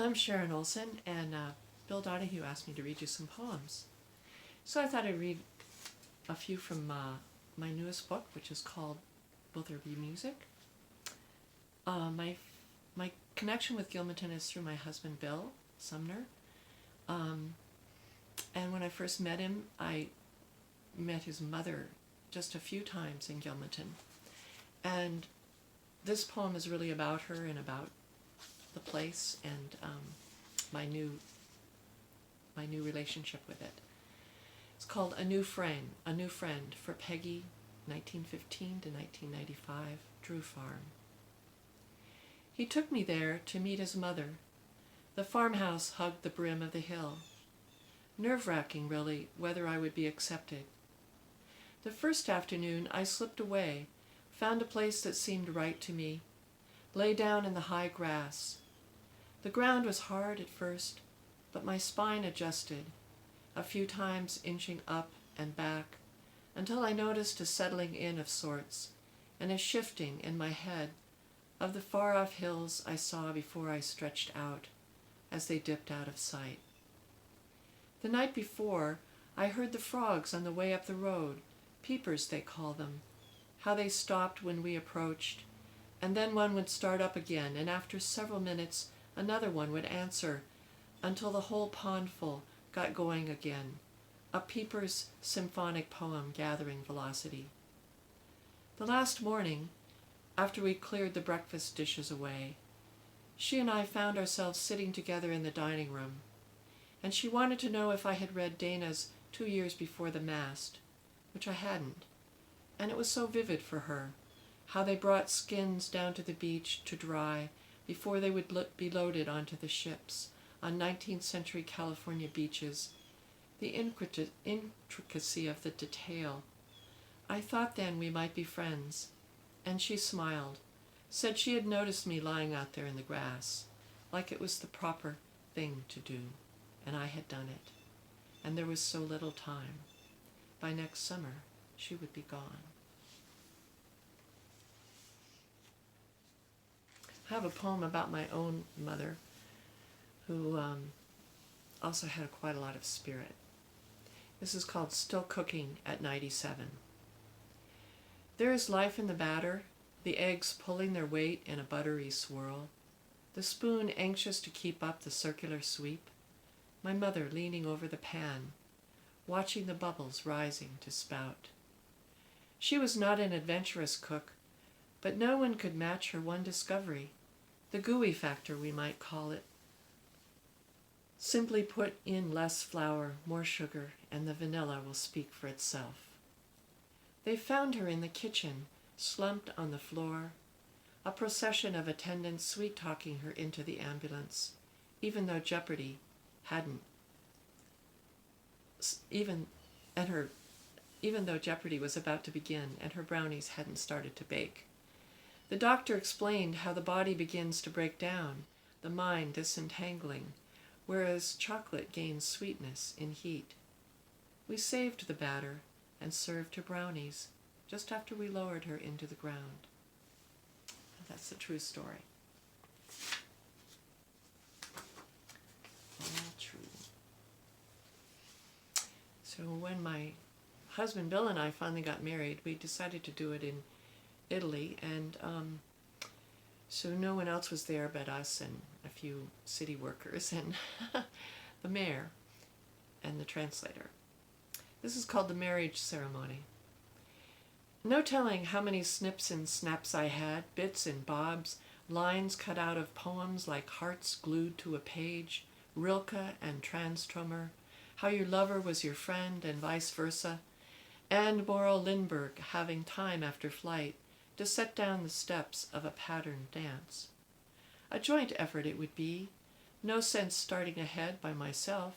I'm Sharon Olson, and Bill Donahue asked me to read you some poems. So I thought I'd read a few from my newest book, which is called Will There Be Music? My connection with Gilmanton is through my husband, Bill Sumner. And when I first met him, I met his mother just a few times in Gilmanton. And this poem is really about her and about the place and my new relationship with it. It's called A New Friend for Peggy, 1915 to 1995, Drew Farm. He took me there to meet his mother. The farmhouse hugged the brim of the hill. Nerve-wracking, really, whether I would be accepted. The first afternoon I slipped away, found a place that seemed right to me, lay down in the high grass. The ground was hard at first, but my spine adjusted, a few times inching up and back, until I noticed a settling in of sorts, and a shifting in my head of the far-off hills I saw before I stretched out, as they dipped out of sight. The night before, I heard the frogs on the way up the road, peepers they call them, how they stopped when we approached, and then one would start up again, and after several minutes another one would answer, until the whole pondful got going again, a peeper's symphonic poem gathering velocity. The last morning, after we cleared the breakfast dishes away, she and I found ourselves sitting together in the dining room, and she wanted to know if I had read Dana's 2 Years Before the Mast, which I hadn't, and it was so vivid for her, how they brought skins down to the beach to dry before they would be loaded onto the ships on 19th century California beaches, the intricacy of the detail. I thought then we might be friends, and she smiled, said she had noticed me lying out there in the grass, like it was the proper thing to do, and I had done it, and there was so little time. By next summer, she would be gone. I have a poem about my own mother, who also had quite a lot of spirit. This is called Still Cooking at 97. There is life in the batter, the eggs pulling their weight in a buttery swirl, the spoon anxious to keep up the circular sweep, my mother leaning over the pan, watching the bubbles rising to spout. She was not an adventurous cook, but no one could match her one discovery, the gooey factor, we might call it. Simply put in less flour, more sugar, and the vanilla will speak for itself. They found her in the kitchen, slumped on the floor, a procession of attendants sweet-talking her into the ambulance, even though Jeopardy hadn't, even though Jeopardy was about to begin and her brownies hadn't started to bake. The doctor explained how the body begins to break down, the mind disentangling, whereas chocolate gains sweetness in heat. We saved the batter and served her brownies just after we lowered her into the ground. That's the true story. All true. So when my husband Bill and I finally got married, we decided to do it in Italy, and so no one else was there but us and a few city workers and the mayor and the translator. This is called the marriage ceremony. No telling how many snips and snaps I had, bits and bobs, lines cut out of poems like hearts glued to a page, Rilke and Transtromer, how your lover was your friend and vice versa, and Morel Lindbergh having time after flight to set down the steps of a patterned dance. A joint effort it would be, no sense starting ahead by myself,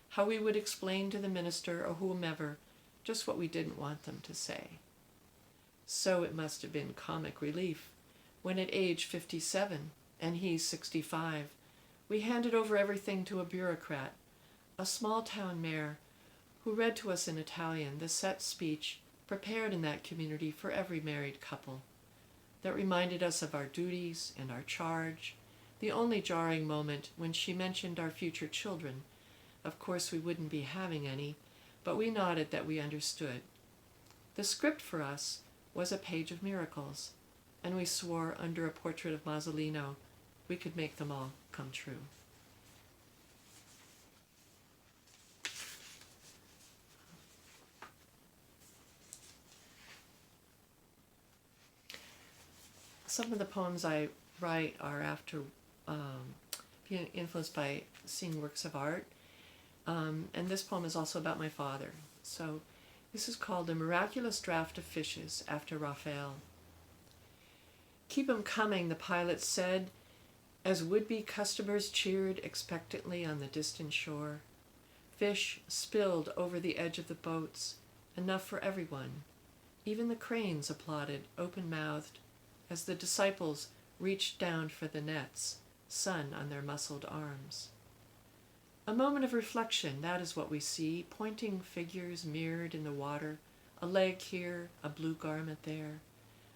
how we would explain to the minister or whomever just what we didn't want them to say. So it must have been comic relief when at age 57, and he 65, we handed over everything to a bureaucrat, a small-town mayor, who read to us in Italian the set speech prepared in that community for every married couple, that reminded us of our duties and our charge, the only jarring moment when she mentioned our future children. Of course we wouldn't be having any, but we nodded that we understood. The script for us was a page of miracles, and we swore under a portrait of Masolino we could make them all come true. Some of the poems I write are after being influenced by seeing works of art, and this poem is also about my father. So this is called A Miraculous Draft of Fishes, after Raphael. "Keep 'em coming," the pilot said, as would-be customers cheered expectantly on the distant shore. Fish spilled over the edge of the boats, enough for everyone. Even the cranes applauded, open-mouthed, as the disciples reached down for the nets, sun on their muscled arms. A moment of reflection, that is what we see, pointing figures mirrored in the water, a leg here, a blue garment there,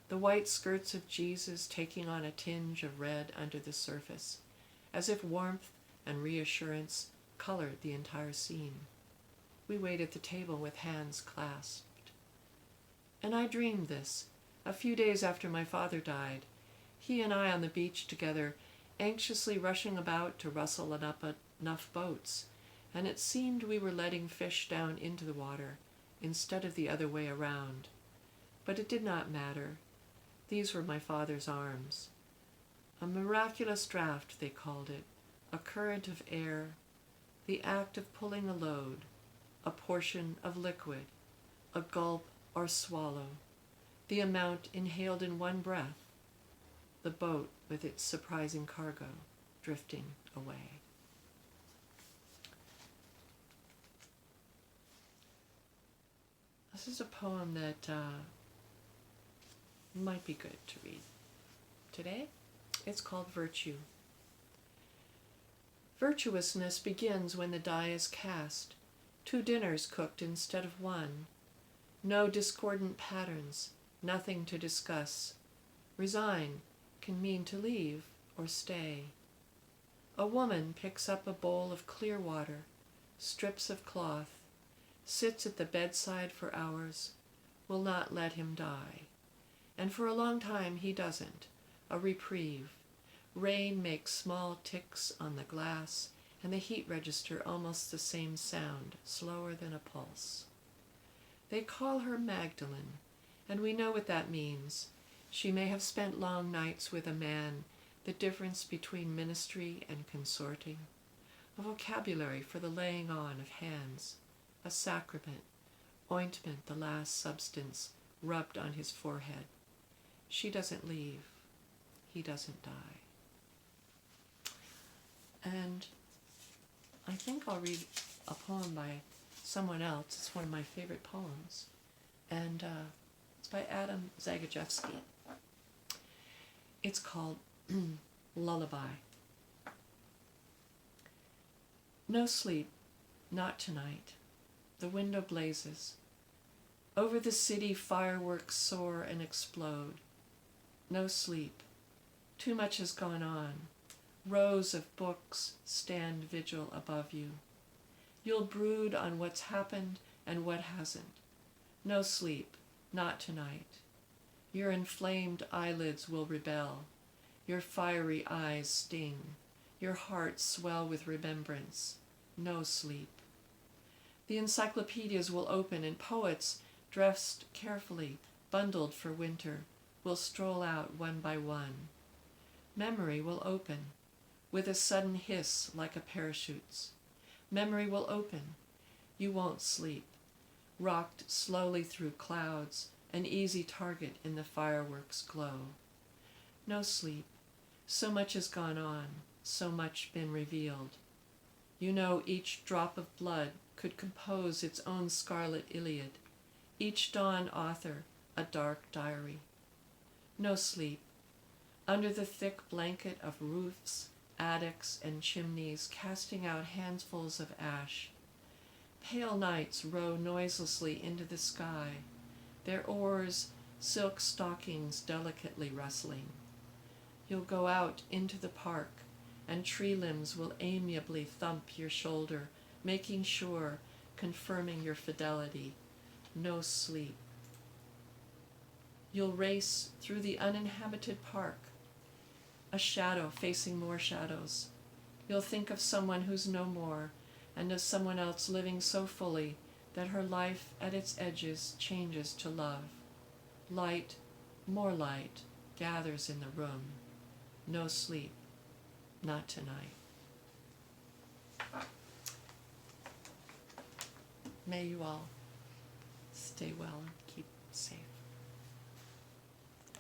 the white skirts of Jesus taking on a tinge of red under the surface, as if warmth and reassurance colored the entire scene. We wait at the table with hands clasped. And I dreamed this, a few days after my father died, he and I on the beach together, anxiously rushing about to rustle up enough boats, and it seemed we were letting fish down into the water instead of the other way around. But it did not matter. These were my father's arms. A miraculous draft, they called it, a current of air, the act of pulling a load, a portion of liquid, a gulp or swallow, the amount inhaled in one breath, the boat with its surprising cargo drifting away. This is a poem that might be good to read today. It's called Virtue. Virtuousness begins when the die is cast, 2 dinners cooked instead of 1, no discordant patterns, nothing to discuss. Resign can mean to leave or stay. A woman picks up a bowl of clear water, strips of cloth, sits at the bedside for hours, will not let him die. And for a long time he doesn't, a reprieve. Rain makes small ticks on the glass, and the heat register almost the same sound, slower than a pulse. They call her Magdalene, and we know what that means. She may have spent long nights with a man, the difference between ministry and consorting, a vocabulary for the laying on of hands, a sacrament, ointment, the last substance rubbed on his forehead. She doesn't leave. He doesn't die. And I think I'll read a poem by someone else. It's one of my favorite poems. And it's by Adam Zagajewski. It's called Lullaby. No sleep, not tonight. The window blazes. Over the city fireworks soar and explode. No sleep. Too much has gone on. Rows of books stand vigil above you. You'll brood on what's happened and what hasn't. No sleep, not tonight. Your inflamed eyelids will rebel. Your fiery eyes sting. Your heart swell with remembrance. No sleep. The encyclopedias will open, and poets, dressed carefully, bundled for winter, will stroll out one by one. Memory will open, with a sudden hiss like a parachute's. Memory will open. You won't sleep. Rocked slowly through clouds, an easy target in the fireworks' glow. No sleep. So much has gone on, so much been revealed. You know each drop of blood could compose its own scarlet Iliad, each dawn author a dark diary. No sleep. Under the thick blanket of roofs, attics, and chimneys casting out handfuls of ash, pale nights row noiselessly into the sky, their oars silk stockings delicately rustling. You'll go out into the park, and tree limbs will amiably thump your shoulder, making sure, confirming your fidelity. No sleep. You'll race through the uninhabited park, a shadow facing more shadows. You'll think of someone who's no more, and of someone else living so fully that her life at its edges changes to love. Light, more light, gathers in the room. No sleep, not tonight. May you all stay well and keep safe.